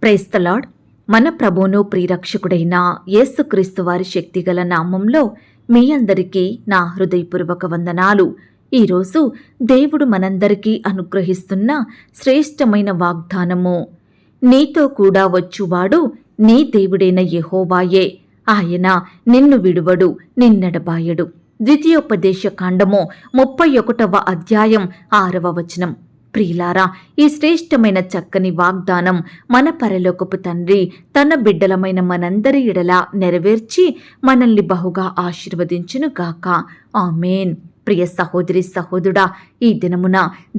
Praise the lord. మన ప్రభువును ప్రియరక్షకుడైన యేసుక్రీస్తు వారి శక్తిగల నామంలో మీ అందరికీ నా హృదయపూర్వక వందనాలు. ఈరోజు దేవుడు మనందరికీ అనుగ్రహిస్తున్న శ్రేష్టమైన వాగ్దానము, నీతో కూడా వచ్చువాడు నీ దేవుడైన యెహోవాయే, ఆయన నిన్ను విడువడు, నిన్నెడబాయడు. ద్వితీయోపదేశ కాండము 31వ అధ్యాయం 6వ వచనం. ప్రియులారా, ఈ శ్రేష్టమైన చక్కని వాగ్దానం మన పరలోకపు తండ్రి తన బిడ్డలమైన మనందరి ఎడల నెరవేర్చి మనల్ని బహుగా ఆశీర్వదించునుగాక. ఆమేన్. ప్రియ సహోదరి సహోదరుడా, ఈ దినమున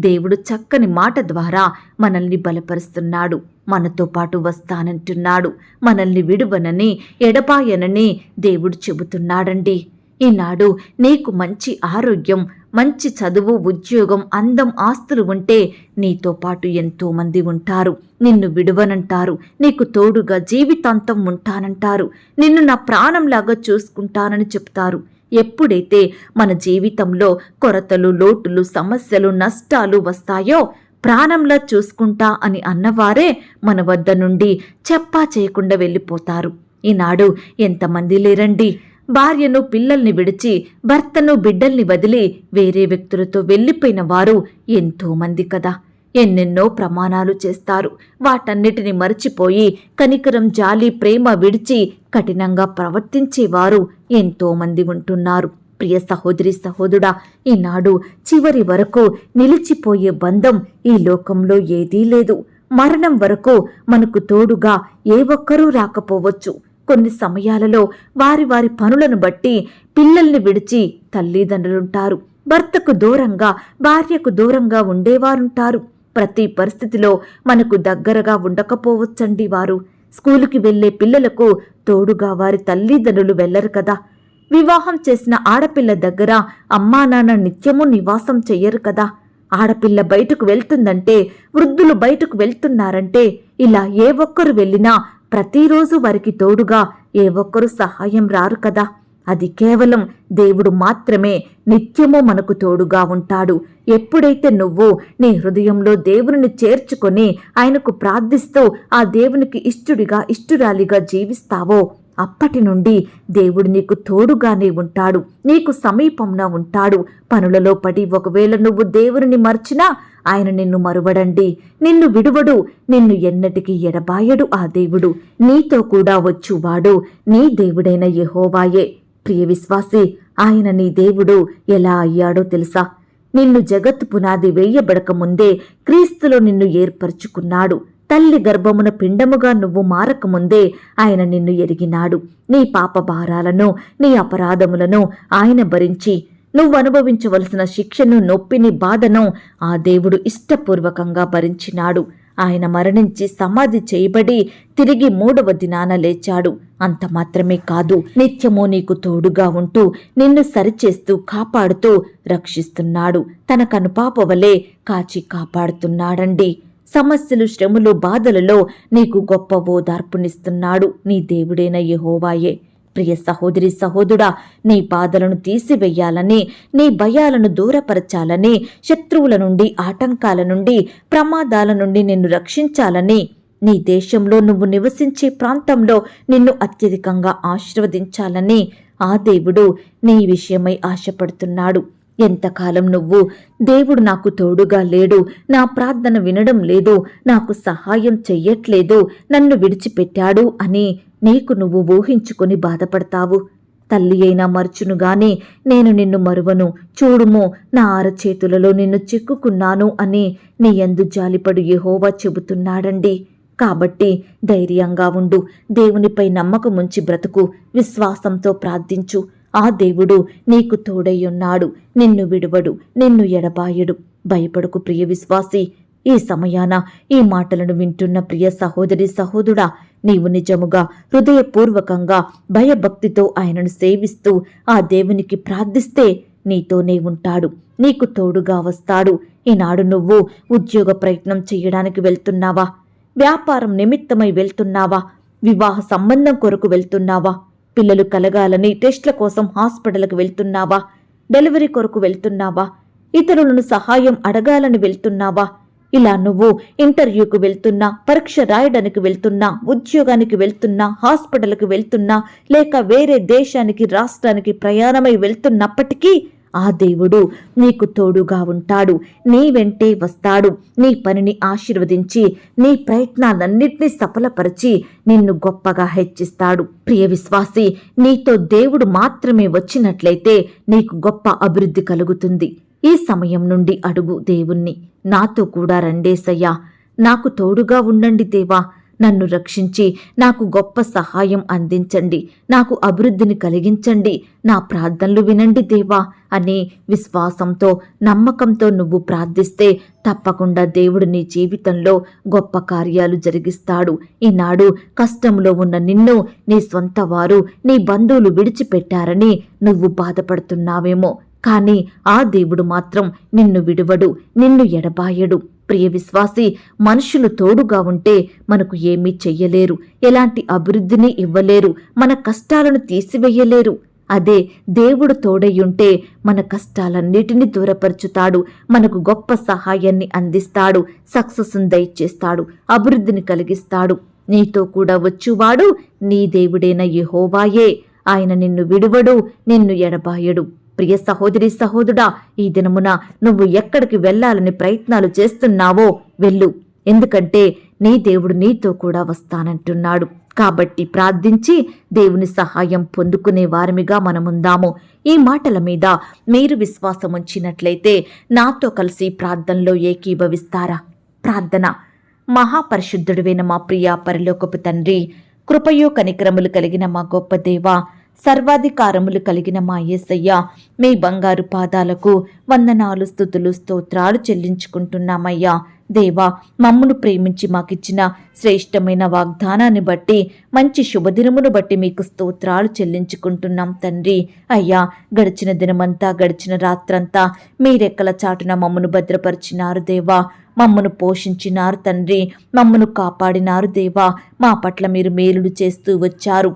దేవుడు చక్కని మాట ద్వారా మనల్ని బలపరుస్తున్నాడు. మనతో పాటు వస్తానంటున్నాడు. మనల్ని విడువనని, ఎడబాయనని దేవుడు చెబుతున్నాడండి. ఈనాడు నీకు మంచి ఆరోగ్యం, మంచి చదువు, ఉద్యోగం, అందం, ఆస్తులు ఉంటే నీతో పాటు ఎంతో మంది ఉంటారు. నిన్ను విడువనంటారు, నీకు తోడుగా జీవితాంతం ఉంటానంటారు, నిన్ను నా ప్రాణంలాగా చూసుకుంటానని చెప్తారు. ఎప్పుడైతే మన జీవితంలో కొరతలు, లోటులు, సమస్యలు, నష్టాలు వస్తాయో ప్రాణంలా చూసుకుంటా అని అన్నవారే మన వద్ద నుండి చెప్పా చేయకుండా వెళ్ళిపోతారు. ఈనాడు ఎంతమంది లేరండి, భార్యను, పిల్లల్ని విడిచి, భర్తను, బిడ్డల్ని వదిలి వేరే వ్యక్తులతో వెళ్ళిపోయిన వారు ఎంతో మంది కదా. ఎన్నెన్నో ప్రమాణాలు చేస్తారు. వాటన్నిటిని మరచిపోయి కనికరం, జాలి, ప్రేమ విడిచి కఠినంగా ప్రవర్తించేవారు ఎంతో మంది ఉంటున్నారు. ప్రియ సహోదరి సహోదరుడా, ఈనాడు చివరి వరకు నిలిచిపోయే బంధం ఈ లోకంలో ఏదీ లేదు. మరణం వరకు మనకు తోడుగా ఏ ఒక్కరూ రాకపోవచ్చు. కొన్ని సమయాలలో వారి వారి పనులను బట్టి పిల్లల్ని విడిచి తల్లిదండ్రులుంటారు. భర్తకు దూరంగా, భార్యకు దూరంగా ఉండేవారుంటారు. ప్రతి పరిస్థితిలో మనకు దగ్గరగా ఉండకపోవచ్చండి వారు. స్కూలుకి వెళ్లే పిల్లలకు తోడుగా వారి తల్లిదండ్రులు వెళ్లరు కదా. వివాహం చేసిన ఆడపిల్ల దగ్గర అమ్మా నాన్న నిత్యము నివాసం చెయ్యరు కదా. ఆడపిల్ల బయటకు వెళ్తుందంటే, వృద్ధులు బయటకు వెళ్తున్నారంటే, ఇలా ఏ ఒక్కరు వెళ్ళినా ప్రతిరోజు వారికి తోడుగా ఏ ఒక్కరు సహాయం రారు కదా. అది కేవలం దేవుడు మాత్రమే నిత్యము మనకు తోడుగా ఉంటాడు. ఎప్పుడైతే నువ్వు నీ హృదయంలో దేవుని చేర్చుకొని ఆయనకు ప్రార్థిస్తూ ఆ దేవునికి ఇష్టుడిగా, ఇష్టురాలిగా జీవిస్తావో అప్పటి నుండి దేవుడు నీకు తోడుగానే ఉంటాడు, నీకు సమీపంగా ఉంటాడు. పనులలో పడి ఒకవేళ నువ్వు దేవుని మర్చినా ఆయన నిన్ను మరువడండి, నిన్ను విడువడు, నిన్ను ఎన్నటికీ ఎడబాయడు. ఆ దేవుడు నీతో కూడా వచ్చువాడు నీ దేవుడైన యెహోవాయే. ప్రియ విశ్వాసి, ఆయన నీ దేవుడు ఎలా అయ్యాడో తెలుసా? నిన్ను జగత్తు పునాది వేయబడక ముందే క్రీస్తులో నిన్ను ఏర్పరచుకున్నాడు. తల్లి గర్భమున పిండముగా నువ్వు మారకముందే ఆయన నిన్ను ఎరిగినాడు. నీ పాప భారాలను, నీ అపరాధములను ఆయన భరించి నువ్వు అనుభవించవలసిన శిక్షను, నొప్పిని, బాధను ఆ దేవుడు ఇష్టపూర్వకంగా భరించినాడు. ఆయన మరణించి సమాధి చేయబడి తిరిగి 3వ దినాన లేచాడు. అంత మాత్రమే కాదు, నిత్యము నీకు తోడుగా ఉంటూ నిన్ను సరిచేస్తూ, కాపాడుతూ రక్షిస్తున్నాడు. తన కనుపాప వలె కాచి కాపాడుతున్నాడండి. సమస్యలు, శ్రమలు, బాధలలో నీకు గొప్ప ఓదార్పునిస్తున్నాడు నీ దేవుడైన యెహోవాయే. ప్రియ సహోదరి సహోదరుడా, నీ బాధలను తీసివేయాలని, నీ భయాలను దూరపరచాలని, శత్రువుల నుండి, ఆటంకాల నుండి, ప్రమాదాల నుండి నిన్ను రక్షించాలని, నీ దేశంలో నువ్వు నివసించే ప్రాంతంలో నిన్ను అత్యధికంగా ఆశీర్వదించాలని ఆ దేవుడు నీ విషయమై ఆశపడుతున్నాడు. ఎంతకాలం నువ్వు దేవుడు నాకు తోడుగా లేడు, నా ప్రార్థన వినడం లేదు, నాకు సహాయం చెయ్యట్లేదు, నన్ను విడిచిపెట్టాడు అని నీకు నువ్వు ఊహించుకొని బాధపడతావు? తల్లి అయినా మర్చునుగాని నేను నిన్ను మరువను, చూడుము నా అరచేతులలో నిన్ను చిక్కుకున్నాను అని నీ యందు జాలిపడు యెహోవా చెబుతున్నాడండి. కాబట్టి ధైర్యంగా ఉండు, దేవునిపై నమ్మకముంచి బ్రతుకు, విశ్వాసంతో ప్రార్థించు. ఆ దేవుడు నీకు తోడయ్యున్నాడు, నిన్ను విడువడు, నిన్ను ఎడబాయడు. భయపడకు ప్రియ విశ్వాసి. ఈ సమయాన ఈ మాటలను వింటున్న ప్రియ సహోదరి సహోదరుడా, నీవు నిజముగా హృదయపూర్వకంగా భయభక్తితో ఆయనను సేవిస్తూ ఆ దేవునికి ప్రార్థిస్తే నీతోనే ఉంటాడు, నీకు తోడుగా వస్తాడు. ఈనాడు నువ్వు ఉద్యోగ ప్రయత్నం చేయడానికి వెళ్తున్నావా? వ్యాపారం నిమిత్తమై వెళ్తున్నావా? వివాహ సంబంధం కొరకు వెళ్తున్నావా? పిల్లలు కలగాలని టెస్ట్ల కోసం హాస్పిటల్కి వెళ్తున్నావా? డెలివరీ కొరకు వెళ్తున్నావా? ఇతరులను సహాయం అడగాలని వెళ్తున్నావా? ఇలా నువ్వు ఇంటర్వ్యూకు వెళ్తున్నా, పరీక్ష రాయడానికి వెళ్తున్నా, ఉద్యోగానికి వెళ్తున్నా, హాస్పిటల్కి వెళ్తున్నా, లేక వేరే దేశానికి రాష్ట్రానికి ప్రయాణమై వెళ్తున్నప్పటికీ ఆ దేవుడు నీకు తోడుగా ఉంటాడు. నీ వెంటే వస్తాడు. నీ పనిని ఆశీర్వదించి నీ ప్రయత్నాలన్నింటినీ సఫలపరిచి నిన్ను గొప్పగా హెచ్చిస్తాడు. ప్రియ విశ్వాసి, నీతో దేవుడు మాత్రమే వచ్చినట్లయితే నీకు గొప్ప అభివృద్ధి కలుగుతుంది. ఈ సమయం నుండి అడుగు దేవుణ్ణి, నాతో కూడా రండేసయ్యా, నాకు తోడుగా ఉండండి దేవా, నన్ను రక్షించి నాకు గొప్ప సహాయం అందించండి, నాకు అభివృద్ధిని కలిగించండి, నా ప్రార్థనలు వినండి దేవా అని విశ్వాసంతో, నమ్మకంతో నువ్వు ప్రార్థిస్తే తప్పకుండా దేవుడు నీ జీవితంలో గొప్ప కార్యాలు జరిగిస్తాడు. ఈనాడు కష్టంలో ఉన్న నిన్ను నీ సొంత వారు, నీ బంధువులు విడిచిపెట్టారని నువ్వు బాధపడుతున్నావేమో, కానీ ఆ దేవుడు మాత్రం నిన్ను విడువడు, నిన్ను ఎడబాయడు. ప్రియ విశ్వాసి, మనుషులు తోడుగా ఉంటే మనకు ఏమీ చెయ్యలేరు, ఎలాంటి అభివృద్ధిని ఇవ్వలేరు, మన కష్టాలను తీసివేయలేరు. అదే దేవుడు తోడయ్యుంటే మన కష్టాలన్నిటినీ దూరపరుచుతాడు, మనకు గొప్ప సహాయాన్ని అందిస్తాడు, సక్సెస్ని దయచేస్తాడు, అభివృద్ధిని కలిగిస్తాడు. నీతో కూడా వచ్చువాడు నీ దేవుడైన యెహోవాయే. ఆయన నిన్ను విడువడు, నిన్ను ఎడబాయడు. ప్రియ సహోదరి సహోదరుడా, ఈ దినమున నువ్వు ఎక్కడికి వెళ్లాలని ప్రయత్నాలు చేస్తున్నావో వెళ్ళు, ఎందుకంటే నీ దేవుడు నీతో కూడా వస్తానంటున్నాడు. కాబట్టి ప్రార్థించి దేవుని సహాయం పొందుకునే వారిమిగా మనముందాము. ఈ మాటల మీద మీరు విశ్వాసం ఉంచినట్లయితే నాతో కలిసి ప్రార్థనలో ఏకీభవిస్తారా? ప్రార్థన. మహాపరిశుద్ధుడివైన మా ప్రియ పరలోకపు తండ్రి, కృపయో కనికరములు కలిగిన మా గొప్ప దేవా, సర్వాధికారములు కలిగిన మా యేసయ్య, మీ బంగారు పాదాలకు వందనాలు, స్తుతులు, స్తోత్రాలు చెల్లించుకుంటున్నామయ్యా. దేవా, మమ్మును ప్రేమించి మాకిచ్చిన శ్రేష్టమైన వాగ్దానాన్ని బట్టి, మంచి శుభదినమును బట్టి మీకు స్తోత్రాలు చెల్లించుకుంటున్నాం తండ్రి. అయ్యా, గడిచిన దినమంతా, గడిచిన రాత్రంతా మీ రెక్కల చాటున మమ్మను భద్రపరిచినారు దేవా, మమ్మను పోషించినారు తండ్రి, మమ్మను కాపాడినారు దేవా, మా పట్ల మీరు మేలుడు చేస్తూ వచ్చారు.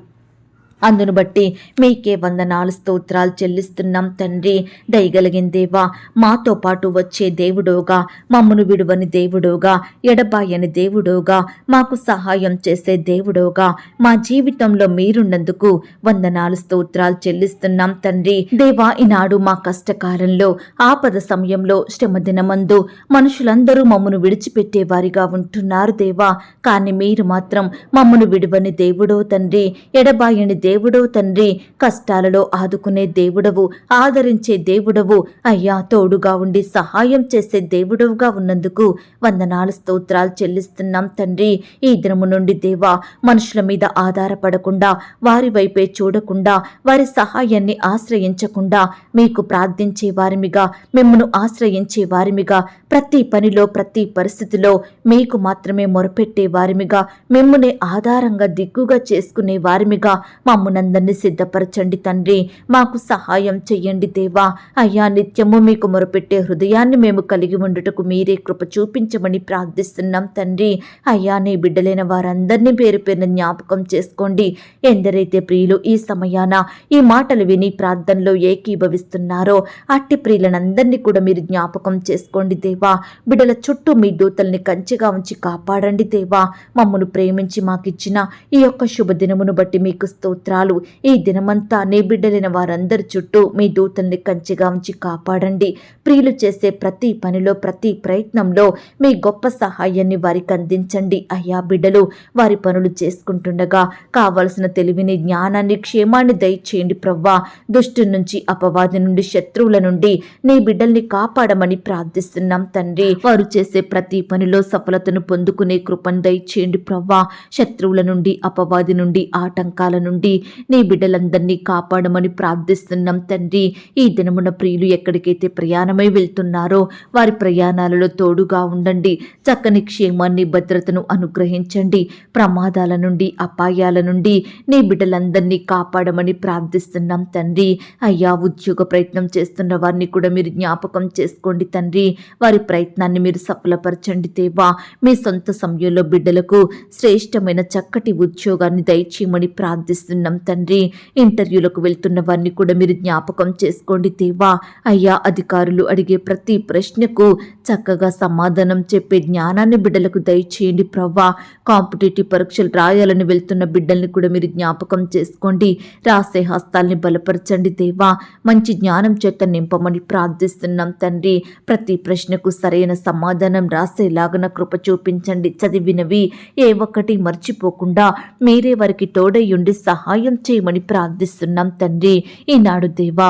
అందును బట్టి మీకే వందనాలు, స్తోత్రాలు చెల్లిస్తున్నాం తండ్రి. దయగలిగిన దేవా, మాతో పాటు వచ్చే దేవుడోగా, మమ్మను విడువని దేవుడోగా, ఎడబాయని దేవుడోగా, మాకు సహాయం చేసే దేవుడోగా మా జీవితంలో మీరున్నందుకు వందనాలు, స్తోత్రాలు చెల్లిస్తున్నాం తండ్రి. దేవా, ఈనాడు మా కష్టకాలంలో, ఆపద సమయంలో, శ్రమ దినమందు మనుషులందరూ మమ్మను విడిచిపెట్టే వారిగా ఉంటున్నారు దేవా, కానీ మీరు మాత్రం మమ్మను విడువని దేవుడో తండ్రి, ఎడబాయని దేవుడో తండ్రి, కష్టాలలో ఆదుకునే దేవుడవు, ఆదరించే దేవుడవు, అయ్యా తోడుగా ఉండి సహాయం చేసే దేవుడవుగా ఉన్నందుకు వందనాలు, స్తోత్రాలు చెల్లిస్తున్నాం తండ్రి. ఈ దినము నుండి దేవా, మనుషుల మీద ఆధారపడకుండా, వారి వైపే చూడకుండా, వారి సహాయాన్ని ఆశ్రయించకుండా, మీకు ప్రార్థించే వారిమిగా, మిమ్మను ఆశ్రయించే వారిమిగా, ప్రతి పనిలో, ప్రతి పరిస్థితిలో మీకు మాత్రమే మొరపెట్టే వారిమిగా, మిమ్మునే ఆధారంగా దిక్కుగా చేసుకునే వారిమిగా మమ్మునందరినీ సిద్ధపరచండి తండ్రి. మాకు సహాయం చెయ్యండి దేవా. అయ్యా, నిత్యము మీకు మొరపెట్టే హృదయాన్ని మేము కలిగి ఉండుటకు మీరే కృప చూపించమని ప్రార్థిస్తున్నాం తండ్రి. అయ్యా, నీ బిడ్డలైన వారందరినీ పేరు పేరున జ్ఞాపకం చేసుకోండి. ఎందరైతే ప్రియులు ఈ సమయాన ఈ మాటలు విని ప్రార్థనలో ఏకీభవిస్తున్నారో అట్టి ప్రియులనందరినీ కూడా మీరు జ్ఞాపకం చేసుకోండి దేవా. బిడ్డల చుట్టూ మీ దూతల్ని కంచెగా ఉంచి కాపాడండి దేవా. మమ్మను ప్రేమించి మాకిచ్చిన ఈ యొక్క శుభదినమును బట్టి మీకు స్తోత్రాలు. ఈ దినమంతా నీ బిడ్డలైన వారందరి చుట్టూ మీ దూతల్ని కంచెగా ఉంచి కాపాడండి. ప్రియులు చేసే ప్రతి పనిలో, ప్రతి ప్రయత్నంలో మీ గొప్ప సహాయాన్ని వారికి అందించండి. అయ్యా, బిడ్డలు వారి పనులు చేసుకుంటుండగా కావలసిన తెలివిని, జ్ఞానాన్ని, క్షేమాన్ని దయచేయండి ప్రవ్వా. దుష్టు నుంచి, అపవాది నుండి, శత్రువుల నుండి నీ బిడ్డల్ని కాపాడమని ప్రార్థిస్తున్నాం తండ్రి. వారు చేసే ప్రతి పనిలో సఫలతను పొందుకునే కృపను దయచేయండి ప్రవ్వా. శత్రువుల నుండి, అపవాది నుండి, ఆటంకాల నుండి నీ బిడ్డలందరినీ కాపాడమని ప్రార్థిస్తున్నాం తండ్రి. ఈ దినమున ప్రియులు ఎక్కడికైతే ప్రయాణమై వెళ్తున్నారో వారి ప్రయాణాలలో తోడుగా ఉండండి. చక్కని క్షేమాన్ని, భద్రతను అనుగ్రహించండి. ప్రమాదాల నుండి, అపాయాల నుండి నీ బిడ్డలందరినీ కాపాడమని ప్రార్థిస్తున్నాం తండ్రి. అయ్యా, ఉద్యోగ ప్రయత్నం చేస్తున్న వారిని కూడా మీరు జ్ఞాపకం చేసుకోండి తండ్రి. వారి ప్రయత్నాన్ని మీరు సఫలపరచండి దేవా. మీ సొంత సమయంలో బిడ్డలకు శ్రేష్టమైన చక్కటి ఉద్యోగాన్ని దయచేయమని ప్రార్థిస్తున్నాం ప్రార్థిస్తున్నాం తండ్రి. ఇంటర్వ్యూలకు వెళ్తున్న వారిని కూడా మీరు జ్ఞాపకం చేసుకోండి దేవా. అయ్యా, అధికారులు అడిగే ప్రతి ప్రశ్నకు చక్కగా సమాధానం చెప్పే జ్ఞానాన్ని బిడ్డలకు దయచేయండి ప్రవ్వా. కాంపిటేటివ్ పరీక్షలు రాయాలని వెళ్తున్న బిడ్డల్ని కూడా మీరు జ్ఞాపకం చేసుకోండి. రాసే హస్తాల్ని బలపరచండి దేవా. మంచి జ్ఞానం చేత నింపమని ప్రార్థిస్తున్నాం తండ్రి. ప్రతి ప్రశ్నకు సరైన సమాధానం రాసేలాగన కృప చూపించండి. చదివినవి ఏ ఒక్కటి మర్చిపోకుండా మీరే వారికి తోడయ్యుండి సహాయం చేయమని ప్రార్థిస్తున్నాం తండ్రి. ఈనాడు దేవా,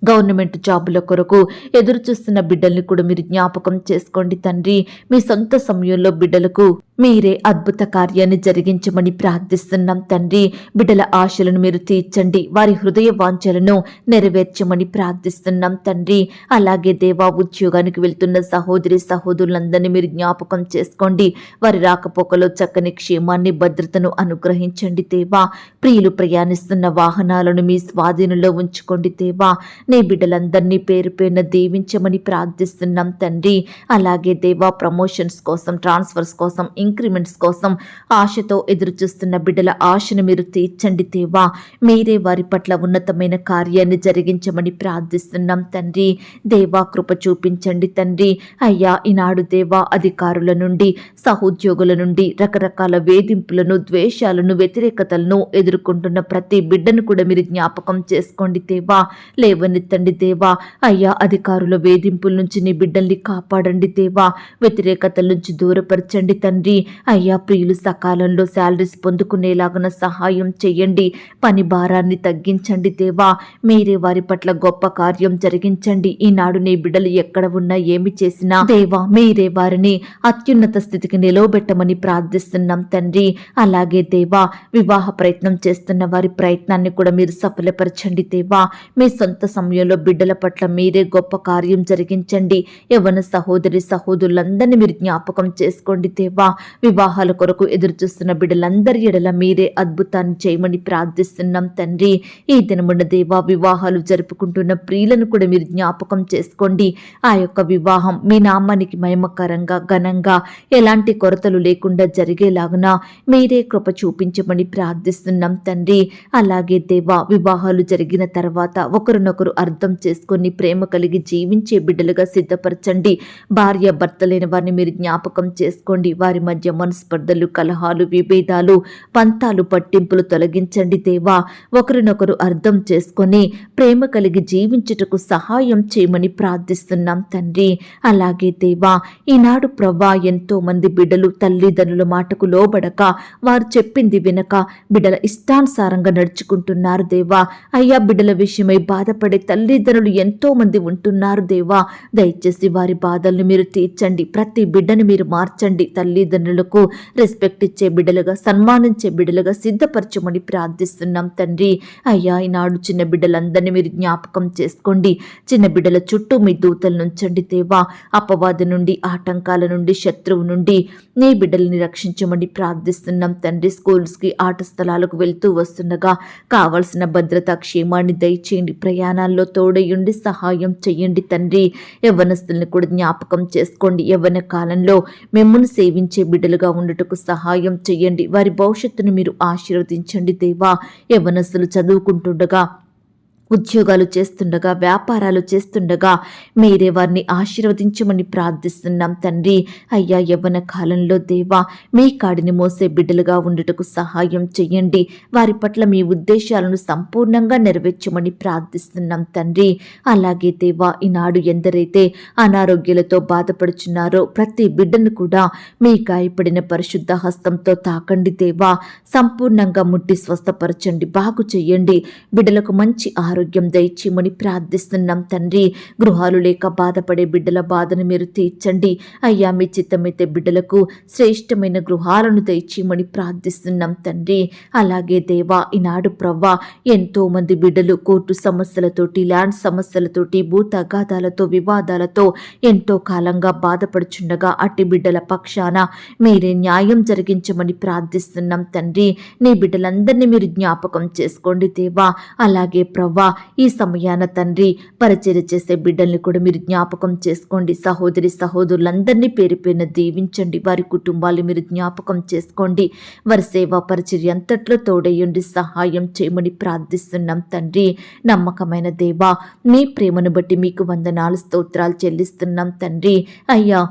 గవర్నమెంట్ జాబుల కొరకు ఎదురు చూస్తున్న బిడ్డల్ని కూడా మీరు జ్ఞాపకం చేసుకోండి తండ్రి. మీ సొంత సమయంలో బిడ్డలకు మీరే అద్భుత కార్యాన్ని జరిగించమని ప్రార్థిస్తున్నాం తండ్రి. బిడ్డల ఆశలను మీరు తీర్చండి, వారి హృదయ వాంఛలను నెరవేర్చమని ప్రార్థిస్తున్నాం తండ్రి. అలాగే దేవా, ఉద్యోగానికి వెళ్తున్న సహోదరి సహోదరులందరినీ మీరు జ్ఞాపకం చేసుకోండి. వారి రాకపోకలో చక్కని క్షేమాన్ని భద్రతను అనుగ్రహించండి దేవా. ప్రియులు ప్రయాణిస్తున్న వాహనాలను మీ స్వాధీనంలో ఉంచుకోండి దేవా. నీ బిడ్డలందరినీ పేరు పేరున దీవించమని ప్రార్థిస్తున్నాం తండ్రి. అలాగే దేవా, ప్రమోషన్స్ కోసం, ట్రాన్స్ఫర్స్ కోసం, ఇంక్రిమెంట్స్ కోసం ఆశతో ఎదురు చూస్తున్న బిడ్డల ఆశను మీరు తీర్చండి దేవా. మీరే వారి పట్ల ఉన్నతమైన కార్యాన్ని జరిగించమని ప్రార్థిస్తున్నాం తండ్రి. దేవా, కృప చూపించండి తండ్రి. అయ్యా, ఈనాడు దేవా, అధికారుల నుండి, సహోద్యోగుల నుండి రకరకాల వేధింపులను, ద్వేషాలను, వ్యతిరేకతలను ఎదుర్కొంటున్న ప్రతి బిడ్డను కూడా మీరు జ్ఞాపకం చేసుకోండి దేవా. లేవనెత్తండి దేవా. అయ్యా, అధికారుల వేధింపుల నుంచి నీ బిడ్డల్ని కాపాడండి దేవా. వ్యతిరేకతల నుంచి దూరపరచండి తండ్రి. అయ్యా, ప్రియులు సకాలంలో శాలరీస్ పొందుకునేలాగా సహాయం చేయండి. పని భారాన్ని తగ్గించండి దేవా. మీరే వారి పట్ల గొప్ప కార్యం జరిగించండి. ఈనాడు నీ బిడ్డలు ఎక్కడ ఉన్నా, ఏమి చేసినా దేవా, మీరే వారిని అత్యున్నత స్థితికి నిలవబెట్టమని ప్రార్థిస్తున్నాం తండ్రి. అలాగే దేవా, వివాహ ప్రయత్నం చేస్తున్న వారి ప్రయత్నాన్ని కూడా మీరు సఫలపరచండి దేవా. మీ సొంత సమయంలో బిడ్డల పట్ల మీరే గొప్ప కార్యం జరిగించండి. యవ్వన సహోదరి సహోదరులందరినీ మీరు జ్ఞాపకం చేసుకోండి దేవా. వివాహాల కొరకు ఎదురు చూస్తున్న బిడ్డలందరి ఎడల మీరే అద్భుతాన్ని చేయమని ప్రార్థిస్తున్నాం తండ్రి. ఈ దినమున దేవా, వివాహాలు జరుపుకుంటున్న ప్రియులను కూడా మీరు జ్ఞాపకం చేసుకోండి. ఆ యొక్క వివాహం మీ నామానికి మహిమకరంగా, ఘనంగా, ఎలాంటి కొరతలు లేకుండా జరిగేలాగున మీరే కృప చూపించమని ప్రార్థిస్తున్నాం తండ్రి. అలాగే దేవా, వివాహాలు జరిగిన తర్వాత ఒకరినొకరు అర్థం చేసుకొని ప్రేమ కలిగి జీవించే బిడ్డలుగా సిద్ధపరచండి. భార్య భర్త లేని వారిని మీరు జ్ఞాపకం చేసుకోండి. వారి మధ్య మనస్పర్ధలు, కలహాలు, విభేదాలు, పంతాలు, పట్టింపులు తొలగించండి దేవా. ఒకరినొకరు అర్థం చేసుకొని ప్రేమ కలిగి జీవించుటకు సహాయం చేయమని ప్రార్థిస్తున్నాం తండ్రి. అలాగే దేవా, ఈనాడు ప్రవ్వా, ఎంతో మంది బిడ్డలు తల్లిదండ్రుల మాటకు లోబడక, వారు చెప్పింది వినక బిడ్డల ఇష్టానుసారంగా నడుచుకుంటున్నారు దేవా. అయ్యా, బిడ్డల విషయమై బాధపడే తల్లిదండ్రులు ఎంతో మంది ఉంటున్నారు దేవా. దయచేసి వారి బాధలను మీరు తీర్చండి. ప్రతి బిడ్డను మీరు మార్చండి. తల్లిదండ్రులకు రెస్పెక్ట్ ఇచ్చే బిడ్డలుగా, సన్మానించే బిడ్డలుగా సిద్ధపరచమని ప్రార్థిస్తున్నాం తండ్రి. అయ్యా, ఈనాడు చిన్న బిడ్డలందరినీ మీరు జ్ఞాపకం చేసుకోండి. చిన్న బిడ్డల చుట్టూ మీ దూతలు నుంచండి దేవా. అపవాది నుండి, ఆటంకాల నుండి, శత్రువు నుండి నీ బిడ్డల్ని రక్షించమని ప్రార్థిస్తున్నాం తండ్రి. స్కూల్స్కి, ఆట స్థలాలకు వెళ్తూ వస్తుండగా కావలసిన భద్రత, క్షేమాన్ని దయచేయండి. ప్రయాణాల్లో తోడయుండి సహాయం చెయ్యండి తండ్రి. యవ్వనస్తుల్ని కూడా జ్ఞాపకం చేసుకోండి. యవ్వన కాలంలో మిమ్మల్ని సేవించే బిడ్డలుగా ఉండటకు సహాయం చెయ్యండి. వారి భవిష్యత్తును మీరు ఆశీర్వదించండి దేవా. యవ్వనస్తులు చదువుకుంటుండగా, ఉద్యోగాలు చేస్తుండగా, వ్యాపారాలు చేస్తుండగా మీరే వారిని ఆశీర్వదించమని ప్రార్థిస్తున్నాం తండ్రి. అయ్యా, యవ్వన కాలంలో దేవా, మీ కాడిని మోసే బిడ్డలుగా ఉండటకు సహాయం చెయ్యండి. వారి పట్ల మీ ఉద్దేశాలను సంపూర్ణంగా నెరవేర్చమని ప్రార్థిస్తున్నాం తండ్రి. అలాగే దేవా, ఈనాడు ఎందరైతే అనారోగ్యాలతో బాధపడుచున్నారో ప్రతి బిడ్డను కూడా మీ గాయపడిన పరిశుద్ధ హస్తంతో తాకండి దేవా. సంపూర్ణంగా ముట్టి స్వస్థపరచండి, బాగు చెయ్యండి. బిడ్డలకు మంచి ఆరోగ్యం దయచేయమని ప్రార్థిస్తున్నాం తండ్రి. గృహాలు లేక బాధపడే బిడ్డల బాధను మీరు తీర్చండి. అయ్యా, మీ చిత్తమైతే బిడ్డలకు శ్రేష్టమైన గృహాలను దయచేయమని ప్రార్థిస్తున్నాం తండ్రి. అలాగే దేవా, ఈనాడు ప్రవ్వా, ఎంతో మంది బిడ్డలు కోర్టు సమస్యలతోటి, ల్యాండ్ సమస్యలతోటి, భూ తగాదాలతో, వివాదాలతో ఎంతో కాలంగా బాధపడుచుండగా అట్టి బిడ్డల పక్షాన మీరే న్యాయం జరిగించమని ప్రార్థిస్తున్నాం తండ్రి. నీ బిడ్డలందరినీ మీరు జ్ఞాపకం చేసుకోండి దేవా. అలాగే ప్రవ్వా, దేవా, ఈ సమయాన తండ్రి పరిచర్య చేసే బిడ్డల్ని కూడా మీరు జ్ఞాపకం చేసుకోండి. సహోదరి సహోదరులందరినీ పేరు పేరున దీవించండి. వారి కుటుంబాలు మీరు జ్ఞాపకం చేసుకోండి. వారి సేవా పరిచర్య అంతట్లో తోడయ్యండి, సహాయం చేయమని ప్రార్థిస్తున్నాం తండ్రి. నమ్మకమైన దేవా, మీ ప్రేమను బట్టి మీకు వందనాలు స్తోత్రాలు చెల్లిస్తున్నాం తండ్రి. అయ్యా,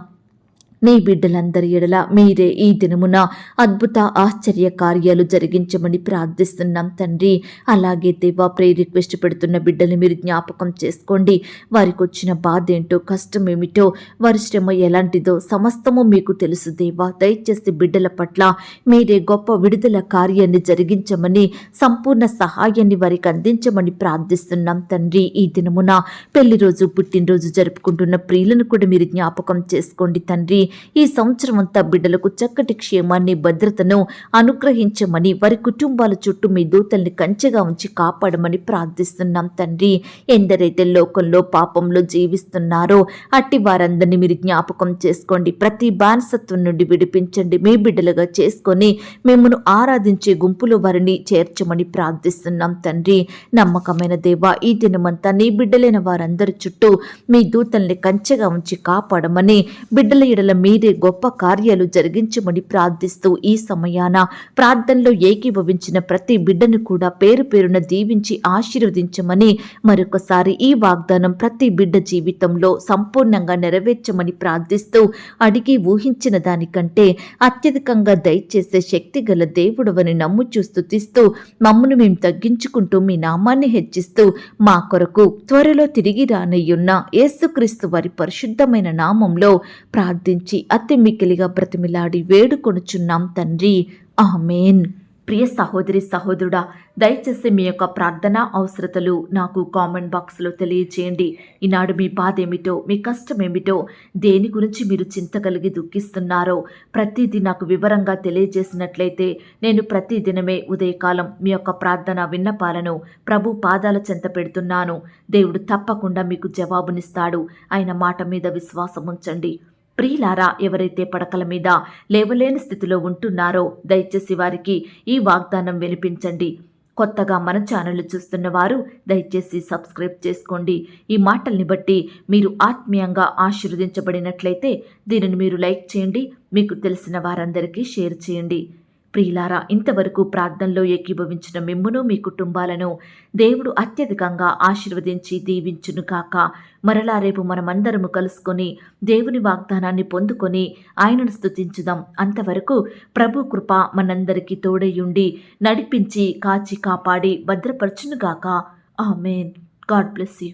నీ బిడ్డలందరి ఎడల మీరే ఈ దినమున అద్భుత ఆశ్చర్య కార్యాలు జరిగించమని ప్రార్థిస్తున్నాం తండ్రి. అలాగే దేవా, ప్రేయర్ రిక్వెస్ట్ పెడుతున్న బిడ్డల్ని మీరు జ్ఞాపకం చేసుకోండి. వారికి వచ్చిన బాధ ఏంటో, కష్టం ఏమిటో, వారి శ్రమ ఎలాంటిదో సమస్తము మీకు తెలుసు దేవా. దయచేసి బిడ్డల పట్ల మీరే గొప్ప విడుదల కార్యాన్ని జరిగించమని, సంపూర్ణ సహాయాన్ని వారికి అందించమని ప్రార్థిస్తున్నాం తండ్రి. ఈ దినమున పెళ్లి రోజు, పుట్టినరోజు జరుపుకుంటున్న ప్రియులను కూడా మీరు జ్ఞాపకం చేసుకోండి తండ్రి. ఈ సంవత్సరం అంతా బిడ్డలకు చక్కటి క్షేమాన్ని, భద్రతను అనుగ్రహించమని, వారి కుటుంబాల చుట్టూ మీ దూతల్ని కంచెగా ఉంచి కాపాడమని ప్రార్థిస్తున్నాం తండ్రి. ఎందరైతే లోకంలో పాపంలో జీవిస్తున్నారో అట్టి వారందరినీ మీరు జ్ఞాపకం చేసుకోండి. ప్రతి బానిసత్వం నుండి విడిపించండి. మీ బిడ్డలుగా చేసుకొని మిమ్మల్ని ఆరాధించే గుంపులో వారిని చేర్చమని ప్రార్థిస్తున్నాం తండ్రి. నమ్మకమైన దేవా, ఈ దినమంతా నీ బిడ్డలైన వారందరి చుట్టూ మీ దూతల్ని కంచెగా ఉంచి కాపాడమని, బిడ్డల ఎడల మీరే గొప్ప కార్యాలు జరిగించమని ప్రార్థిస్తూ ఈ సమయాన ప్రార్థనలో ఏకీభవించిన ప్రతి బిడ్డను కూడా పేరు పేరున దీవించి ఆశీర్వదించమని, మరొకసారి ఈ వాగ్దానం ప్రతి బిడ్డ జీవితంలో సంపూర్ణంగా నెరవేర్చమని ప్రార్థిస్తూ, అడిగి ఊహించిన దానికంటే అత్యధికంగా దయచేసే శక్తి గల దేవుడవని నమ్ముచూ స్తుతిస్తూ, మమ్మను మేము తగ్గించుకుంటూ మీ నామాన్ని హెచ్చిస్తూ, మా కొరకు త్వరలో తిరిగి రానయ్యున్న యేసుక్రీస్తు వారి పరిశుద్ధమైన నామంలో ప్రార్థించి అతి మిక్కిలిగా బ్రతిమిలాడి వేడుకొనుచున్నాం తండ్రి. ఆమేన్. ప్రియ సహోదరి సహోదరుడా, దయచేసి మీ యొక్క ప్రార్థన అవసరతలు నాకు కామెంట్ బాక్స్లో తెలియచేయండి. ఈనాడు మీ బాధ ఏమిటో, మీ కష్టం ఏమిటో, దేని గురించి మీరు చింత కలిగి దుఃఖిస్తున్నారో ప్రతిదీ నాకు వివరంగా తెలియజేసినట్లయితే నేను ప్రతిదినమే ఉదయకాలం మీ యొక్క ప్రార్థన విన్నపాలను ప్రభు పాదాల చెంత పెడుతున్నాను. దేవుడు తప్పకుండా మీకు జవాబునిస్తాడు. ఆయన మాట మీద విశ్వాసం ఉంచండి. ప్రియులారా, ఎవరైతే పడకల మీద లేవలేని స్థితిలో ఉంటున్నారో దయచేసి వారికి ఈ వాగ్దానం వినిపించండి. కొత్తగా మన ఛానల్ చూస్తున్న వారు దయచేసి సబ్స్క్రైబ్ చేసుకోండి. ఈ మాటల్ని బట్టి మీరు ఆత్మీయంగా ఆశీర్వదించబడినట్లయితే దీనిని మీరు లైక్ చేయండి, మీకు తెలిసిన వారందరికీ షేర్ చేయండి. ప్రియులారా, ఇంతవరకు ప్రార్థనలో ఏకీభవించిన మిమ్మును, మీ కుటుంబాలను దేవుడు అత్యధికంగా ఆశీర్వదించి దీవించును కాక. మరలా రేపు మనమందరము కలుసుకొని దేవుని వాగ్దానాన్ని పొందుకొని ఆయనను స్తుతించుదాం. అంతవరకు ప్రభు కృప మనందరికీ తోడయుండి నడిపించి కాచి కాపాడి భద్రపరచునుగాక. ఆమేన్. God bless you.